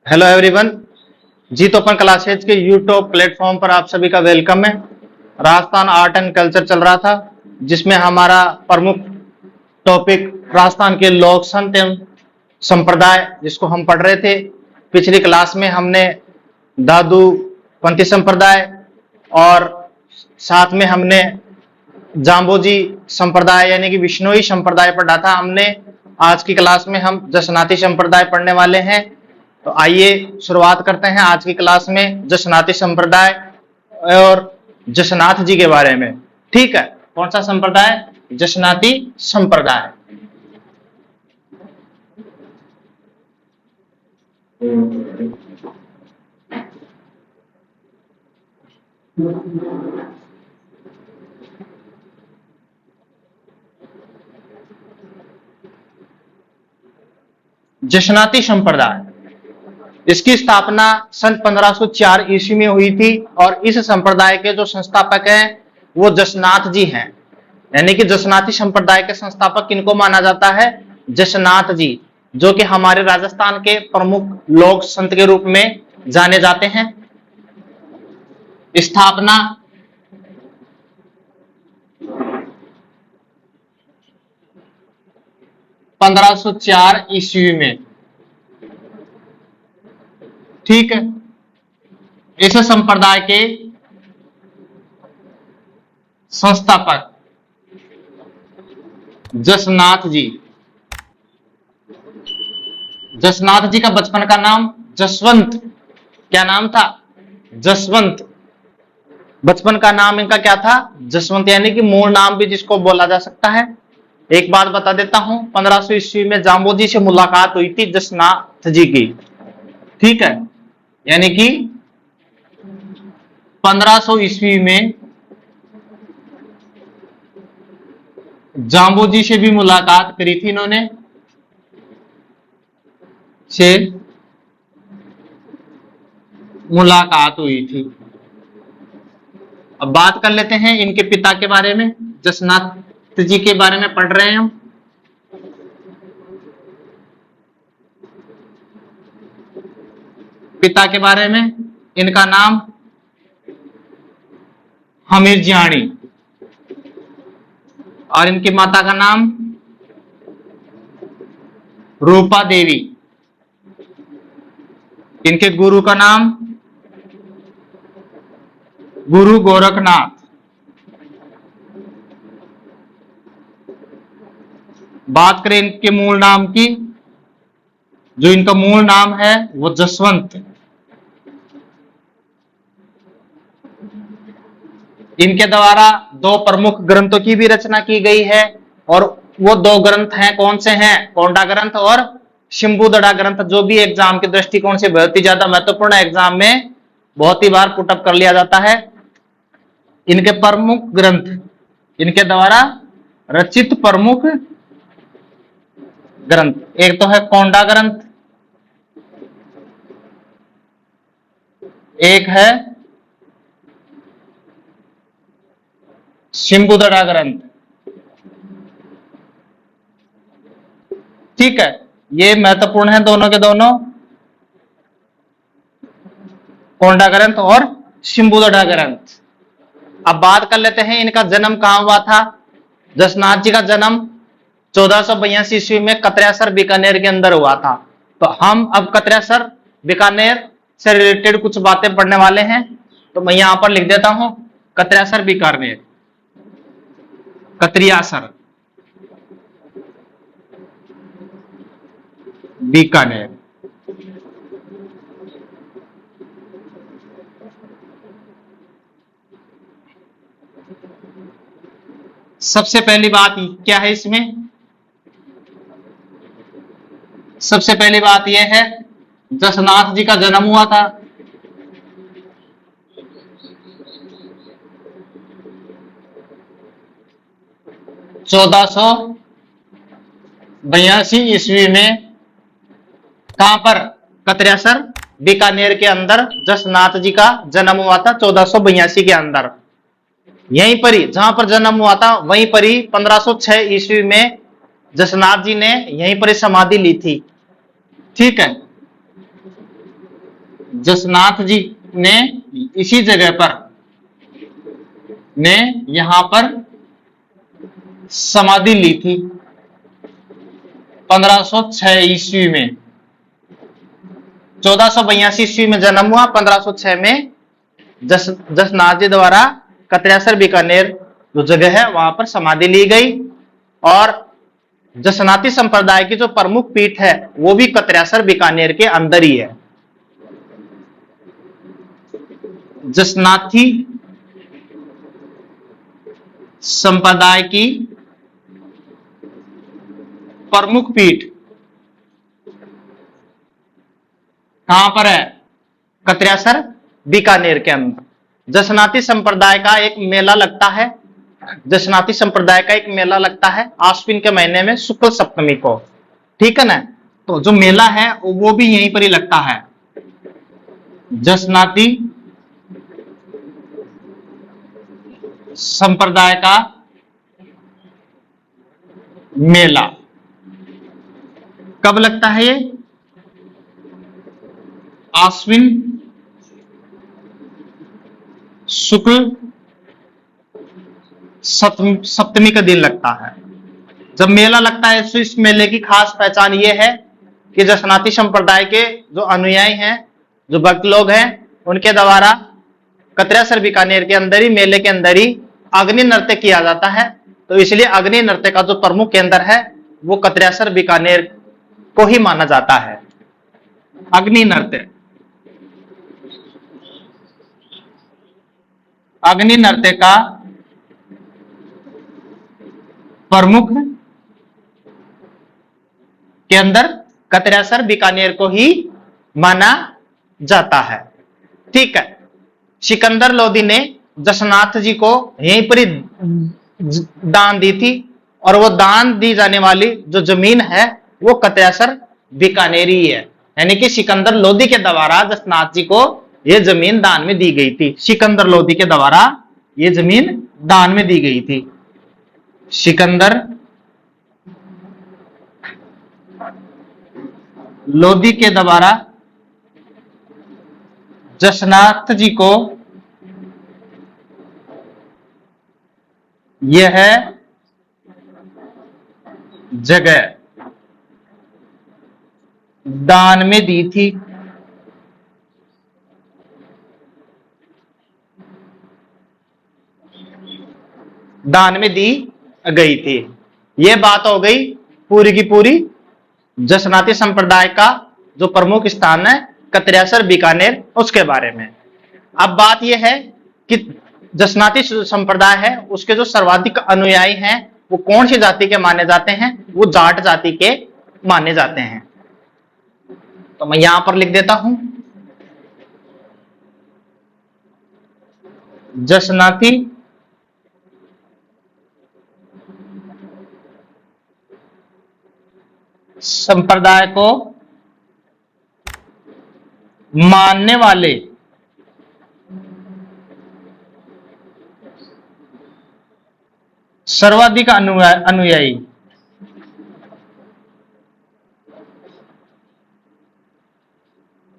Hello everyone जी। तो अपन classes के YouTube platform पर आप सभी का वेलकम है। राजस्थान आर्ट एंड कल्चर चल रहा था, जिसमें हमारा प्रमुख टॉपिक राजस्थान के लोक संत एवं संप्रदाय, जिसको हम पढ़ रहे थे। पिछली क्लास में हमने दादू पंथी संप्रदाय और साथ में हमने जाम्बोजी संप्रदाय यानी कि विष्णोई संप्रदाय पढ़ा था हमने। आज की क्लास में हम जसनाती संप्रदाय पढ़ने वाले हैं। तो आइए शुरुआत करते हैं आज की क्लास में जसनाती संप्रदाय और जसनाथ जी के बारे में। ठीक है, कौन सा संप्रदाय? जसनाती संप्रदाय। जसनाती संप्रदाय, इसकी स्थापना सन 1504 ईस्वी में हुई थी और इस संप्रदाय के जो संस्थापक हैं वो जसनाथ जी हैं। यानी कि जसनाती संप्रदाय के संस्थापक किनको माना जाता है? जसनाथ जी, जो कि हमारे राजस्थान के प्रमुख लोक संत के रूप में जाने जाते हैं। स्थापना 1504 ईस्वी में। ठीक है, इस संप्रदाय के संस्थापक जसनाथ जी। जसनाथ जी का बचपन का नाम जसवंत। क्या नाम था? जसवंत। बचपन का नाम इनका क्या था? जसवंत, यानी कि मूल नाम भी जिसको बोला जा सकता है। एक बात बता देता हूं, 1500 ईस्वी में जाम्बोजी से मुलाकात हुई थी जसनाथ जी की। ठीक है, यानी कि 1500 ईस्वी में जाम्बोजी से भी मुलाकात करी थी इन्होंने। से मुलाकात हुई थी। अब बात कर लेते हैं इनके पिता के बारे में। जसनाथ जी के बारे में पढ़ रहे हैं हम। पिता के बारे में, इनका नाम हमीर जियाणी और इनकी माता का नाम रूपा देवी। इनके गुरु का नाम गुरु गोरखनाथ। बात करें इनके मूल नाम की, जो इनका मूल नाम है वो जसवंत। इनके द्वारा दो प्रमुख ग्रंथों की भी रचना की गई है और वो दो ग्रंथ हैं, कौन से हैं? कोंडा ग्रंथ और शंभुदड़ा ग्रंथ, जो भी एग्जाम के दृष्टिकोण से बहुत ही ज्यादा महत्वपूर्ण, एग्जाम में बहुत ही बार पुटअप कर लिया जाता है। इनके प्रमुख ग्रंथ, इनके द्वारा रचित प्रमुख ग्रंथ, एक तो है कोंडा ग्रंथ, एक है शंभुदड़ा ग्रंथ। ठीक है, ये महत्वपूर्ण है दोनों के दोनों, कोंडा ग्रंथ और शंभुदड़ा ग्रंथ। अब बात कर लेते हैं इनका जन्म कहां हुआ था। जसनाथ जी का जन्म 1482 ईस्वी में कतरियासर बीकानेर के अंदर हुआ था। तो हम अब कतरियासर बीकानेर से रिलेटेड कुछ बातें पढ़ने वाले हैं। तो मैं यहां पर लिख देता हूं कतरियासर बीकानेर। कतरियासर बीकानेर। सबसे पहली बात क्या है इसमें? सबसे पहली बात यह है, जसनाथ जी का जन्म हुआ था 1482 ईस्वी में। कहां पर? कतरियासर बीकानेर के अंदर जसनाथ जी का जन्म हुआ था 1482 के अंदर। यहीं पर ही, जहां पर जन्म हुआ था वहीं पर ही 1506 ईस्वी में जसनाथ जी ने यहीं पर समाधि ली थी। ठीक है, जसनाथ जी ने इसी जगह पर यहां पर समाधि ली थी 1506 ईस्वी में। 1482 ईस्वी में जन्म हुआ, 1506 में जसनाथ जी द्वारा कतरेसर बीकानेर जो जगह है वहां पर समाधि ली गई। और जसनाती संप्रदाय की जो प्रमुख पीठ है वो भी कतरेसर बीकानेर के अंदर ही है। जसनाती संप्रदाय की प्रमुख पीठ कहां पर है? कतरेसर बीकानेर के अंदर। जसनाती संप्रदाय का एक मेला लगता है, जसनाती संप्रदाय का एक मेला लगता है आश्विन के महीने में शुक्ल सप्तमी को, ठीक है ना। तो जो मेला है वो भी यहीं पर ही लगता है, जसनाती संप्रदाय का मेला कब लगता है? ये आश्विन शुक्ल सप्तमी का दिन लगता है। जब मेला लगता है तो इस मेले की खास पहचान यह है कि जसनाती संप्रदाय के जो अनुयायी हैं, जो भक्त लोग हैं, उनके द्वारा कतरेसर बीकानेर के अंदर ही, मेले के अंदर ही अग्नि नृत्य किया जाता है। तो इसलिए अग्नि नृत्य का जो प्रमुख केंद्र है वो कतरेसर बीकानेर को ही माना जाता है। अग्नि नृत्य, अग्नि नृत्य का प्रमुख केंद्र कतरेसर बीकानेर को ही माना जाता है, ठीक है। सिकंदर लोदी ने जसनाथ जी को यहीं पर ही दान दी थी और वो दान दी जाने वाली जो जमीन है वो कतरेसर बीकानेरी है, यानी कि सिकंदर लोदी के द्वारा जसनाथ जी को ये जमीन दान में दी गई थी। सिकंदर लोदी के द्वारा ये जमीन दान में दी गई थी। सिकंदर लोदी के द्वारा जसनाथ जी को यह जगह दान में दी थी। दान में दी गई थी। यह बात हो गई पूरी की पूरी जसनाती संप्रदाय का जो प्रमुख स्थान है कतरेसर बीकानेर उसके बारे में। अब बात यह है कि जसनाती संप्रदाय है उसके जो सर्वाधिक अनुयायी हैं वो कौन सी जाति के माने जाते हैं? वो जाट जाति के माने जाते हैं। तो मैं यहां पर लिख देता हूं, जसनाती संप्रदाय को मानने वाले सर्वाधिक अनुयायी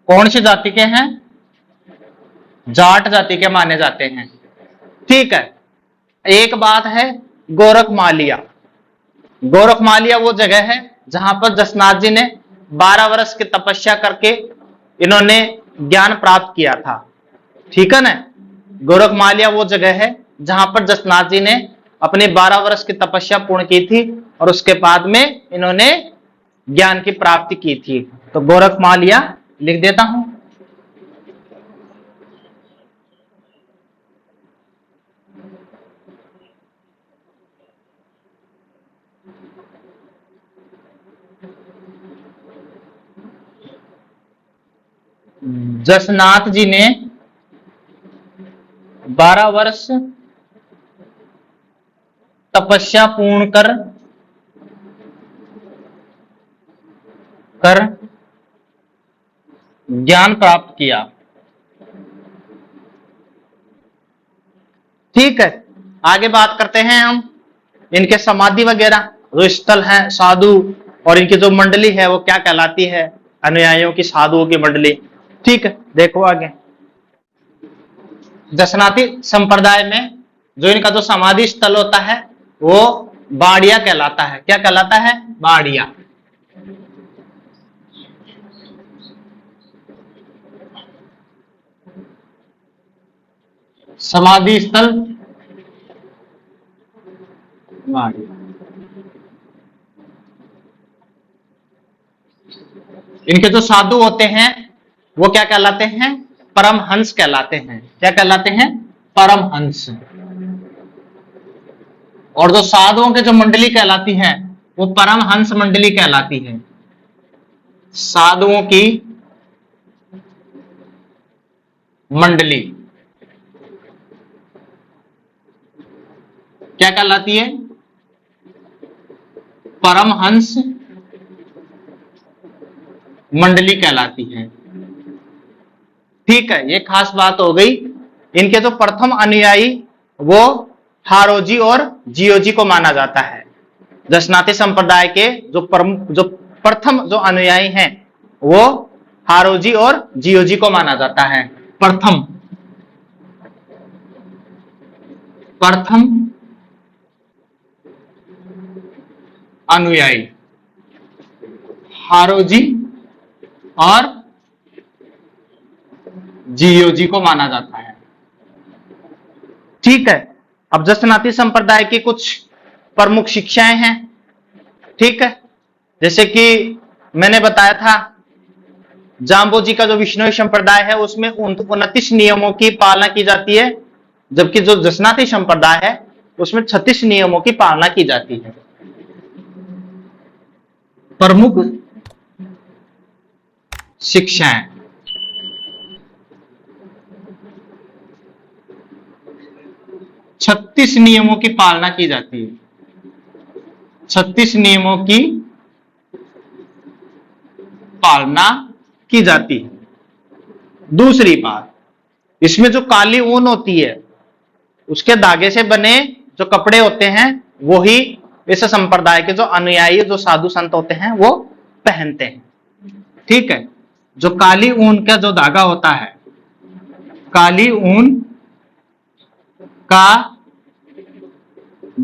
कौन सी जाति के हैं? जाट जाति के माने जाते हैं, ठीक है। एक बात है गोरखमालिया। गोरखमालिया वो जगह है जहां पर जसनाथ जी ने 12 वर्ष की तपस्या करके इन्होंने ज्ञान प्राप्त किया था, ठीक है ना। गोरखमालिया वो जगह है जहां पर जसनाथ जी ने अपने 12 वर्ष की तपस्या पूर्ण की थी और उसके बाद में इन्होंने ज्ञान की प्राप्ति की थी। तो गोरखमालिया लिख देता हूं। जसनाथ जी ने 12 वर्ष तपस्या पूर्ण कर ज्ञान प्राप्त किया, ठीक है। आगे बात करते हैं हम इनके समाधि वगैरह जो स्थल है, साधु और इनकी जो मंडली है वो क्या कहलाती है? अनुयायियों की, साधुओं की मंडली। ठीक है, देखो आगे। दशनाती संप्रदाय में जो इनका जो समाधि स्थल होता है वो बाड़िया कहलाता है। क्या कहलाता है? बाड़िया। समाधि स्थल बाड़िया। इनके जो साधु होते हैं वो क्या कहलाते हैं? परमहंस कहलाते हैं। क्या कहलाते हैं? परमहंस। और जो साधुओं के जो मंडली कहलाती है वो परमहंस मंडली कहलाती है। साधुओं की मंडली क्या कहलाती है? परमहंस मंडली कहलाती है। ठीक है, ये खास बात हो गई। इनके जो प्रथम अनुयायी वो हारोजी और जियोजी को माना जाता है। दशनाती संप्रदाय के जो प्रथम जो अनुयायी हैं वो हारोजी और जियोजी को माना जाता है। प्रथम अनुयायी हारोजी और जियोजी को माना जाता है। ठीक है, अब दशनाती संप्रदाय की कुछ प्रमुख शिक्षाएं हैं। ठीक है, जैसे कि मैंने बताया था जाम्बोजी का जो विष्णुई संप्रदाय है उसमें 29 नियमों की पालना की जाती है, जबकि जो दशनाती संप्रदाय है उसमें 36 नियमों की पालना की जाती है। प्रमुख शिक्षाएं। छत्तीस नियमों की पालना की जाती है। 36 नियमों की पालना की जाती है। दूसरी बात, इसमें जो काली ऊन होती है उसके धागे से बने जो कपड़े होते हैं वो ही इस संप्रदाय के जो अनुयायी जो साधु संत होते हैं वो पहनते हैं। ठीक है, जो काली ऊन का जो धागा होता है, काली ऊन का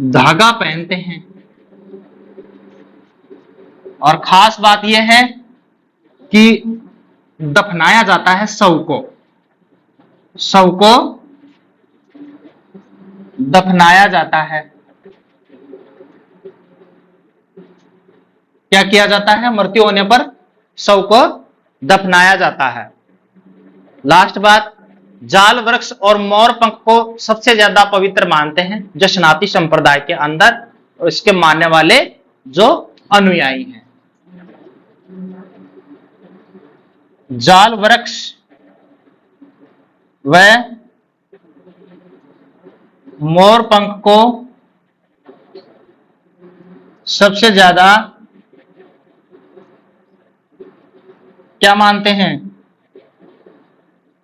धागा पहनते हैं। और खास बात यह है कि दफनाया जाता है शव को दफनाया जाता है। क्या किया जाता है? मृत्यु होने पर शव को दफनाया जाता है। लास्ट बात, जाल वृक्ष और मोर पंख को सबसे ज्यादा पवित्र मानते हैं दशनाती संप्रदाय के अंदर, इसके मानने वाले जो अनुयायी हैं। जाल वृक्ष व मोर पंख को सबसे ज्यादा क्या मानते हैं?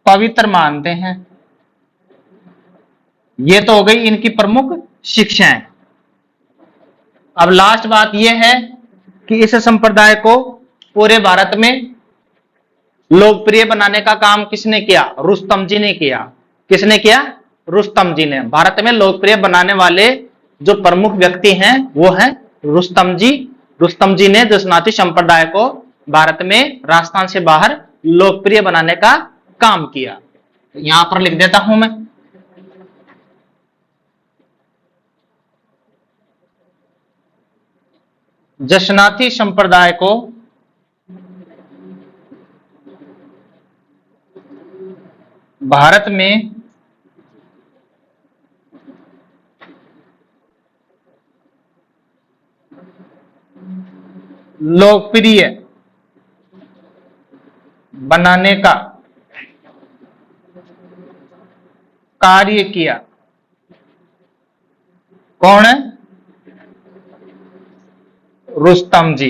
पवित्र मानते हैं। ये तो हो गई इनकी प्रमुख शिक्षाएं। अब लास्ट बात यह है कि इस संप्रदाय को पूरे भारत में लोकप्रिय बनाने का काम किसने किया? रुस्तम जी ने किया। किसने किया? रुस्तम जी ने। भारत में लोकप्रिय बनाने वाले जो प्रमुख व्यक्ति हैं वो हैं रुस्तम जी। रुस्तम जी ने दशनाती संप्रदाय को भारत में राजस्थान से बाहर लोकप्रिय बनाने का काम किया। यहां पर लिख देता हूं मैं। दशनाती संप्रदाय को भारत में लोकप्रिय बनाने का कार्य किया। कौन है? रुस्तम जी।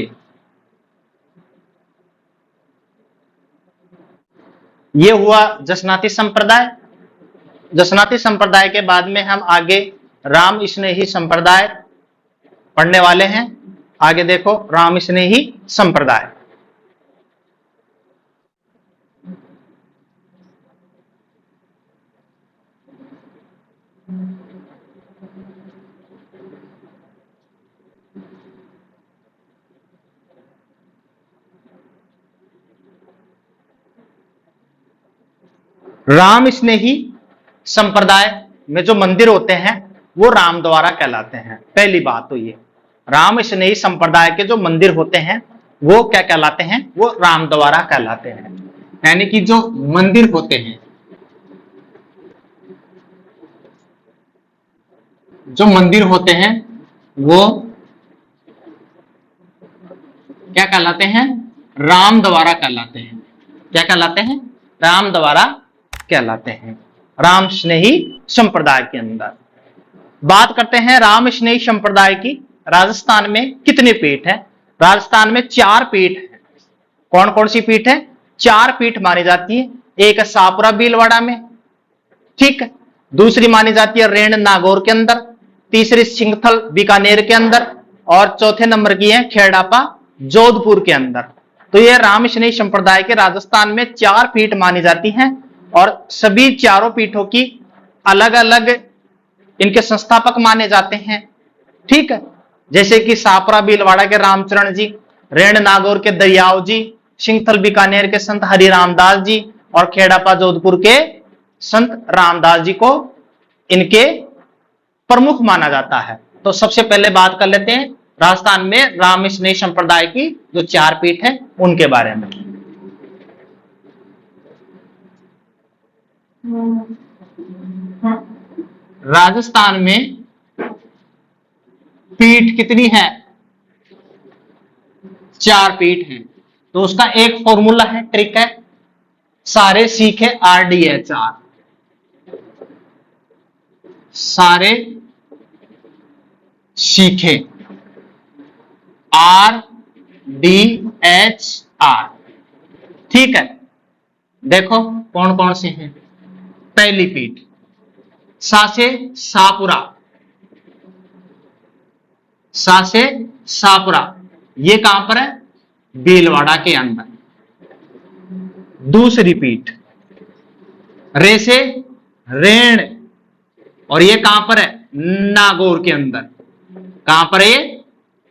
ये हुआ दशनाती संप्रदाय। दशनाती संप्रदाय के बाद में हम आगे राम स्नेही संप्रदाय पढ़ने वाले हैं। आगे देखो, राम स्नेही संप्रदाय। राम स्नेही संप्रदाय में जो मंदिर होते हैं वो राम द्वारा कहलाते हैं। पहली बात तो ये, राम स्नेही संप्रदाय के जो मंदिर होते हैं वो क्या कहलाते हैं, वो राम द्वारा कहलाते हैं। यानी कि जो मंदिर होते हैं, जो मंदिर होते हैं वो क्या कहलाते हैं, राम द्वारा कहलाते हैं। क्या कहलाते हैं, राम द्वारा कहलाते हैं। राम स्नेही संप्रदाय के अंदर बात करते हैं, राम स्नेही संप्रदाय की राजस्थान में कितने पीठ है। राजस्थान में 4 पीठ है। कौन कौन सी पीठ है, 4 पीठ मानी जाती है। एक है सापुरा भीलवाड़ा में, ठीक है। दूसरी मानी जाती है रेण नागौर के अंदर, तीसरी सिंगथल बीकानेर के अंदर, और चौथे नंबर की है खेड़ापा जोधपुर के अंदर। तो यह राम स्नेही संप्रदाय के राजस्थान में 4 पीठ मानी जाती हैं, और सभी चारों पीठों की अलग अलग इनके संस्थापक माने जाते हैं, ठीक है। जैसे कि सापुरा भीलवाड़ा के रामचरण जी, रेण नागौर के दरियाव जी, सिंगथल बीकानेर के संत हरि रामदास जी, और खेड़ापा जोधपुर के संत रामदास जी को इनके प्रमुख माना जाता है। तो सबसे पहले बात कर लेते हैं राजस्थान में राम स्नेही संप्रदाय की जो 4 पीठ है उनके बारे में। राजस्थान में पीठ कितनी है, 4 पीठ है। तो उसका एक फॉर्मूला है, ट्रिक है, सारे सीखे RDHR, सारे सीखे RDHR, ठीक है। देखो कौन कौन से हैं। पहली पीठ सासे सापुरा, सासे सापुरा, ये कहां पर है, भीलवाड़ा के अंदर। दूसरी पीठ रेसे रेण, और ये कहां पर है, नागौर के अंदर। कहां पर है ये,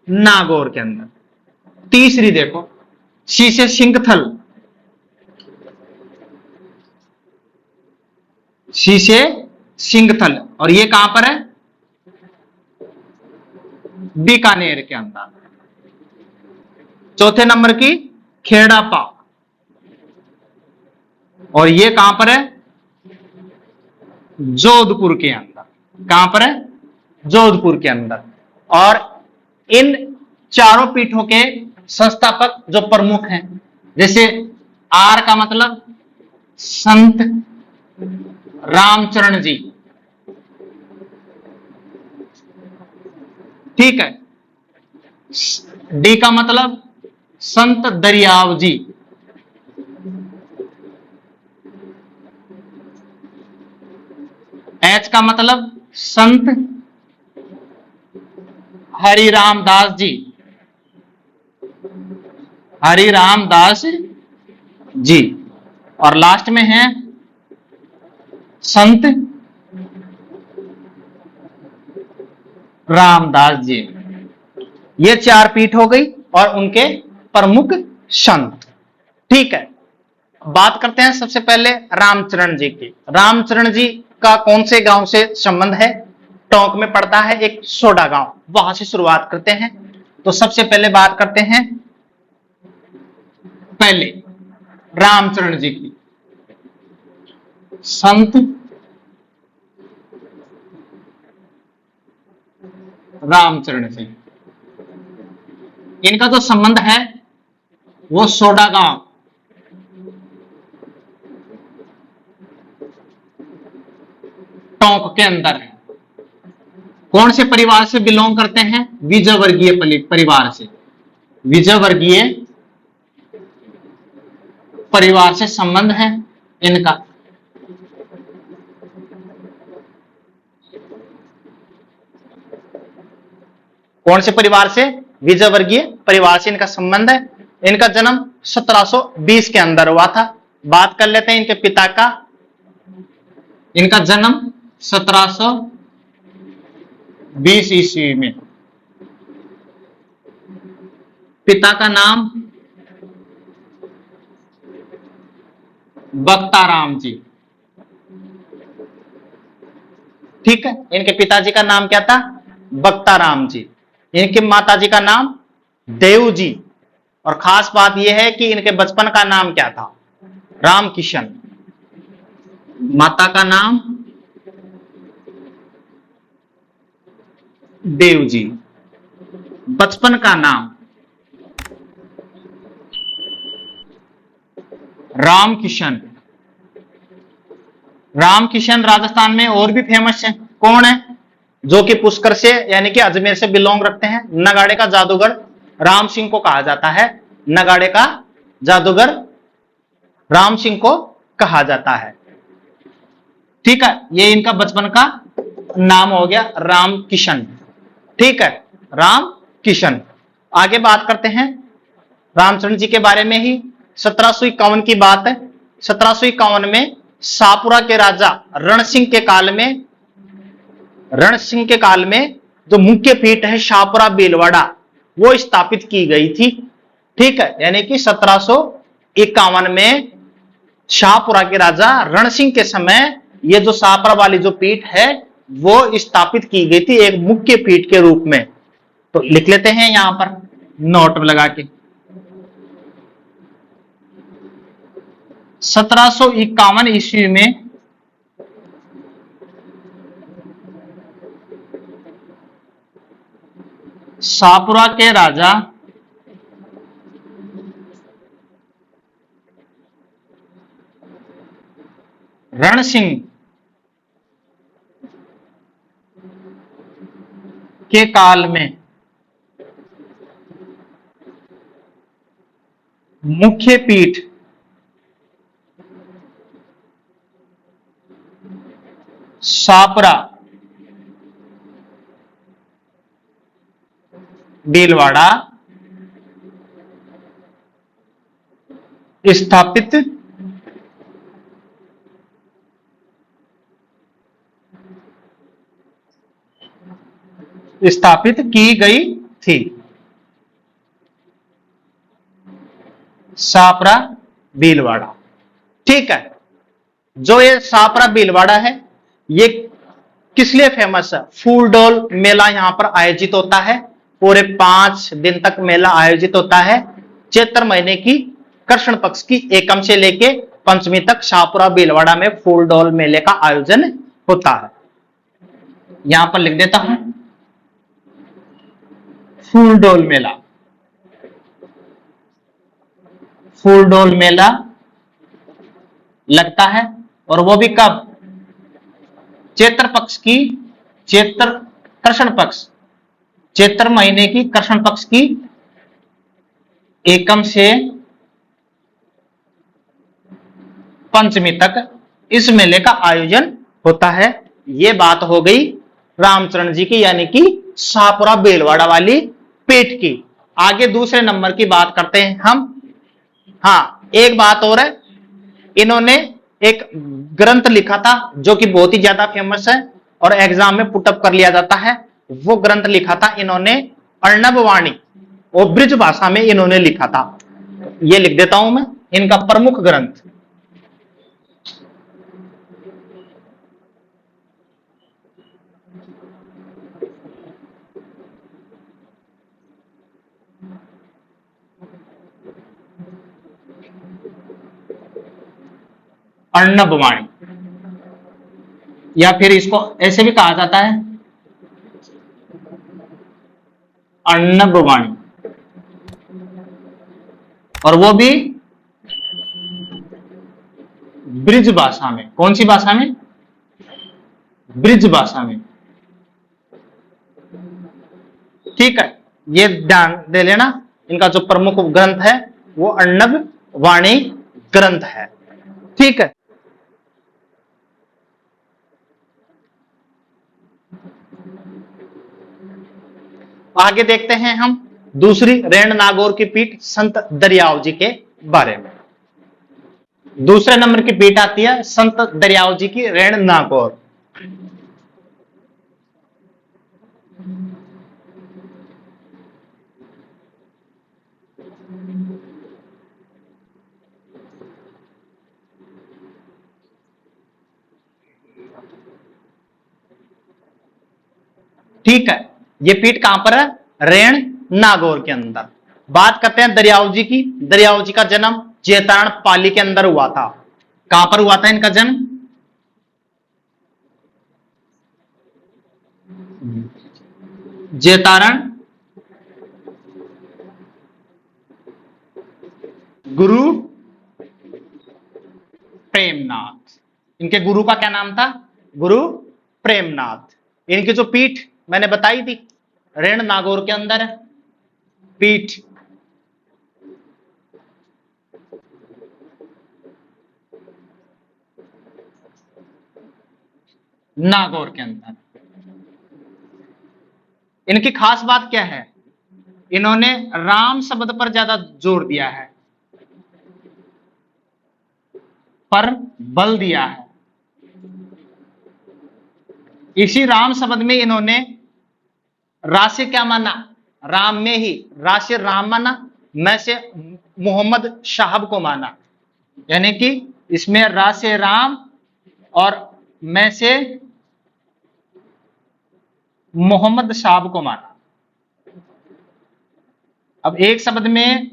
नागौर के अंदर। तीसरी देखो शीशे सिंगथल, शीशे सिंगथल, और ये कहां पर है, बीकानेर के अंदर। चौथे नंबर की खेड़ापा, और ये कहां पर है, जोधपुर के अंदर। कहां पर है, जोधपुर के अंदर। और इन चारों पीठों के संस्थापक जो प्रमुख हैं, जैसे आर का मतलब संत रामचरण जी, ठीक है। डी का मतलब संत दरियाव जी, एच का मतलब संत हरि रामदास जी, हरि रामदास जी, और लास्ट में है संत रामदास जी। ये 4 पीठ हो गई और उनके प्रमुख संत, ठीक है। बात करते हैं सबसे पहले रामचरण जी की। रामचरण जी का कौन से गांव से संबंध है, टोंक में पड़ता है एक सोडा गांव, वहां से शुरुआत करते हैं। तो सबसे पहले बात करते हैं पहले रामचरण जी की। संत रामचरण जी, इनका जो संबंध है वो सोडा गांव, टोंक के अंदर है। कौन से परिवार से बिलोंग करते हैं, विजय वर्गीय परिवार से, विजय वर्गीय परिवार से संबंध है इनका। कौन से परिवार से, विजय वर्गीय परिवार से इनका संबंध है। इनका जन्म 1720 के अंदर हुआ था। बात कर लेते हैं इनके पिता का। इनका जन्म 1720 ईस्वी में। पिता का नाम बख्ताराम जी, ठीक है, इनके पिताजी का नाम क्या था? बख्ताराम जी। इनकी माताजी का नाम देव जी। और खास बात यह है कि इनके बचपन का नाम क्या था? राम किशन। माता का नाम देव जी, बचपन का नाम राम किशन। राम किशन राजस्थान में और भी फेमस है। कौन है? जो कि पुष्कर से यानी कि अजमेर से बिलोंग रखते हैं। नगाड़े का जादूगर राम सिंह को कहा जाता है। नगाड़े का जादूगर राम सिंह को कहा जाता है। ठीक है, ये इनका बचपन का नाम हो गया राम किशन। ठीक है, राम किशन। आगे बात करते हैं रामचंद्र जी के बारे में ही। 1751 की बात है। 1751 में शाहपुरा के राजा रण सिंह के काल में जो मुख्य पीठ है शाहपुरा भीलवाड़ा वो स्थापित की गई थी। ठीक है, यानी कि 1751 में शाहपुरा के राजा रण सिंह के समय ये जो शाहपुरा वाली जो पीठ है वो स्थापित की गई थी एक मुख्य पीठ के रूप में। तो लिख लेते हैं यहां पर नोट लगा के। 1751 ईस्वी में शाहपुरा के राजा रण सिंह के काल में मुख्य पीठ शाहपुरा भीलवाड़ा स्थापित की गई थी। शाहपुरा भीलवाड़ा। ठीक है, जो ये शाहपुरा भीलवाड़ा है ये किस लिए फेमस है? फूलडोल मेला यहां पर आयोजित होता है। पूरे 5 दिन तक मेला आयोजित होता है। चैत्र महीने की कृष्ण पक्ष की एकम से लेके पंचमी तक शाहपुरा भीलवाड़ा में फूलडोल मेले का आयोजन होता है। यहां पर लिख देता हूं फूलडोल मेला। फूलडोल मेला लगता है और वो भी कब? चैत्र पक्ष की चैत्र कृष्ण पक्ष चैत्र महीने की कृष्ण पक्ष की एकम से पंचमी तक इस मेले का आयोजन होता है। यह बात हो गई रामचरण जी की यानी कि शाहपुरा भीलवाड़ा वाली पीठ की। आगे दूसरे नंबर की बात करते हैं हम। हाँ, एक बात और है, इन्होंने एक ग्रंथ लिखा था जो कि बहुत ही ज्यादा फेमस है और एग्जाम में पुटअप कर लिया जाता है। वो ग्रंथ लिखा था इन्होंने अर्णव वाणी और ब्रिज भाषा में इन्होंने लिखा था। ये लिख देता हूं मैं इनका प्रमुख ग्रंथ। अर्णव वाणी या फिर इसको ऐसे भी कहा जाता है अर्णव वाणी, और वो भी ब्रिज भाषा में। कौन सी भाषा में? ब्रिज भाषा में। ठीक है, ये ध्यान दे लेना। इनका जो प्रमुख ग्रंथ है वो अर्णव वाणी ग्रंथ है। ठीक है, आगे देखते हैं हम दूसरी रेण नागौर की पीठ संत दरियाव जी के बारे में। दूसरे नंबर की पीठ आती है संत दरियाव जी की रेण नागौर। ठीक है, ये पीठ कहां पर है? रेण नागौर के अंदर। बात करते हैं दरियाव जी की। दरियाव जी का जन्म जैतारण पाली के अंदर हुआ था। कहां पर हुआ था इनका जन्म? जैतारण गुरु प्रेमनाथ। इनके गुरु का क्या नाम था? गुरु प्रेमनाथ। इनकी जो पीठ मैंने बताई थी रेण नागौर के अंदर है, पीठ नागौर के अंदर। इनकी खास बात क्या है? इन्होंने राम शब्द पर ज्यादा जोर दिया है, पर बल दिया है। इसी राम शब्द में इन्होंने राशि क्या माना? राम में ही राशि राम माना, मैं से मोहम्मद साहब को माना, यानी कि इसमें राशि राम और मैं से मोहम्मद साहब को माना। अब एक शब्द में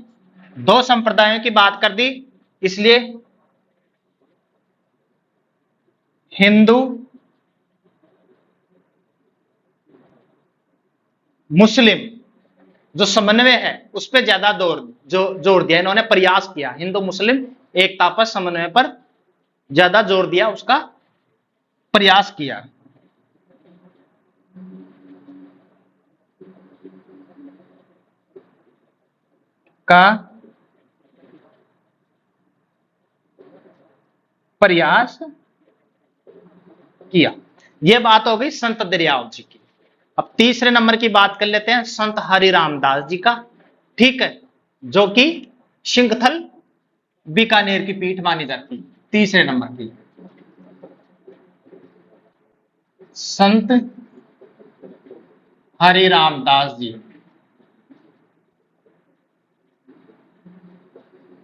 दो संप्रदायों की बात कर दी, इसलिए हिंदू मुस्लिम जो समन्वय है उस पर ज्यादा जोर दिया इन्होंने, प्रयास किया। हिंदू मुस्लिम एकता पर समन्वय पर ज्यादा जोर दिया, उसका प्रयास किया। का प्रयास किया। यह बात हो गई संत दरियाव जी की। अब तीसरे नंबर की बात कर लेते हैं संत हरिराम दास जी का। ठीक है, जो कि सिंघथल बीकानेर की पीठ मानी जाती। तीसरे नंबर की संत हरिराम दास जी,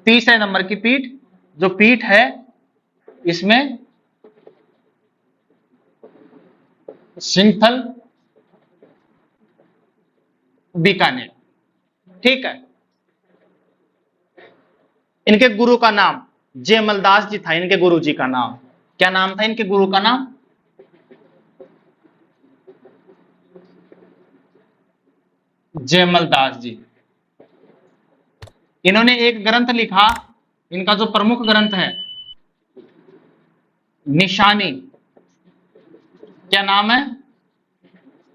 तीसरे नंबर की पीठ जो पीठ है इसमें सिंघथल बीकानेर। ठीक है, इनके गुरु का नाम जयमल दास जी था। इनके गुरु जी का नाम क्या नाम था? इनके गुरु का नाम जयमल दास जी। इन्होंने एक ग्रंथ लिखा, इनका जो प्रमुख ग्रंथ है निशानी। क्या नाम है?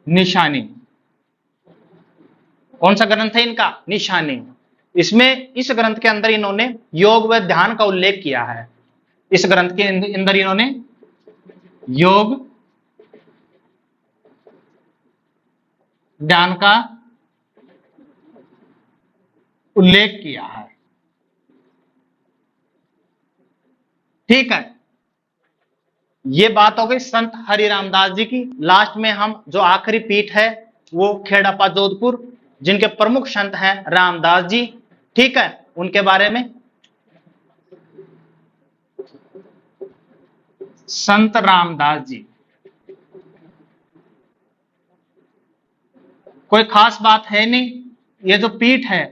निशानी। कौन सा ग्रंथ है इनका? निशानी। इसमें इस ग्रंथ के अंदर इन्होंने योग व ध्यान का उल्लेख किया है। इस ग्रंथ के अंदर इन्होंने योग ध्यान का उल्लेख किया है। ठीक है, ये बात हो गई संत हरिराम दास जी की। लास्ट में हम जो आखिरी पीठ है वो खेड़ापा जोधपुर, जिनके प्रमुख संत हैं रामदास जी। ठीक है, उनके बारे में संत रामदास जी, कोई खास बात है नहीं। ये जो पीठ है,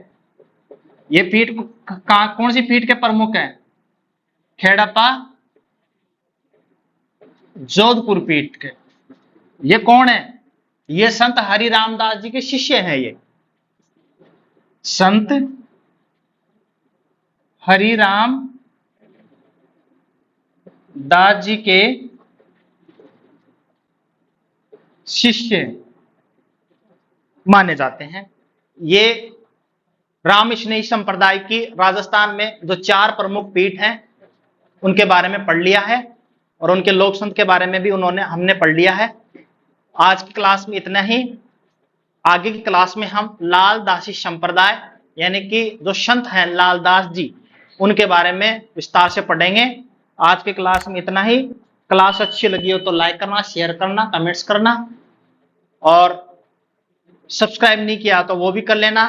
ये पीठ कौन सी पीठ के प्रमुख है? खेड़ापा जोधपुर पीठ के। ये कौन है? ये संत हरिराम दास जी के शिष्य हैं। ये संत हरिराम दास जी के शिष्य माने जाते हैं। ये राम स्नेही संप्रदाय की राजस्थान में जो 4 प्रमुख पीठ हैं उनके बारे में पढ़ लिया है, और उनके लोक संत के बारे में भी हमने पढ़ लिया है। आज की क्लास में इतना ही। आगे की क्लास में हम लालदासी संप्रदाय यानी कि जो संत हैं लालदास जी, उनके बारे में विस्तार से पढ़ेंगे। आज की क्लास में इतना ही। क्लास अच्छी लगी हो तो लाइक करना, शेयर करना, कमेंट्स करना, और सब्सक्राइब नहीं किया तो वो भी कर लेना।